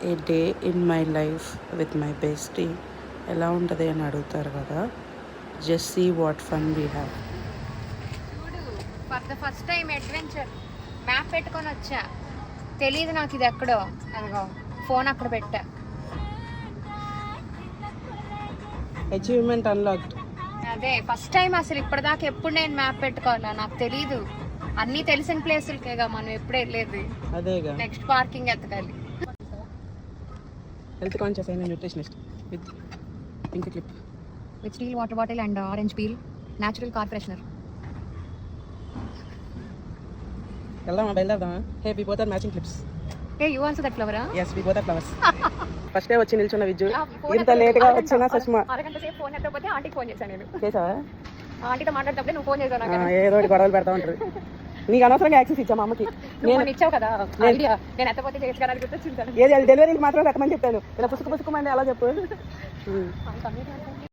A day in my life with my bestie ఎలా ఉంటుంది అని అడుగుతారు కదా. Just see what fun we have. చూడు, for the first time adventure map పెట్టుకొని వచ్చా. తెలీదు నాకు ఇది ఎక్కడో. అదిగో ఫోన్ అక్కడ పెట్టా. Achievement unlocked. అదే ఫస్ట్ టైం అసలు ఇప్పటిదాకా ఎప్పుడు నేను మ్యాప్ పెట్టుకోవాలా నాకు తెలీదు. అన్నీ తెలిసిన ప్లేసులకేగా మనం ఎప్పుడు వెళ్ళేది. అదేగా నెక్స్ట్ పార్కింగ్ ఎత్తకాలి. హెల్త్ కాన్షియస్ అయిన nutritionist with pink clip with steel water bottle and orange peel natural car freshener. వెళ్దామా, బయలుదేరదామా? Hey we both are matching clips. Are you also that ఫ్లవరా? yes we both are flowers. First day వచ్చి నిల్చున్న విజ్జు ఇంత late గా వచ్చిన సుష్మా. అరగంట సేపు ఫోన్ ఎత్తకపోతే ఆంటీకి ఫోన్ చేశాను నేను. చేసావా? ఆంటీతో మాట్లాడేటప్పుడే నువ్వు ఫోన్ చేసావు నాకు. ఏదో ఒకటి గొడవలు పెడతా ఉంటారు. నీకు అనవసరంగా యాక్సెస్ ఇచ్చా మా అమ్మకి. నేను ఇచ్చావు కదా ఐడియా. నేను ఎత్తపోతే చేయొచ్చు కదా అని గుర్తొచ్చింది. ఏది డెలివరీకి మాత్రం పెట్టమని చెప్పాను. ఇలా పుసుకు పుసుకుమంది అలా చెప్పు.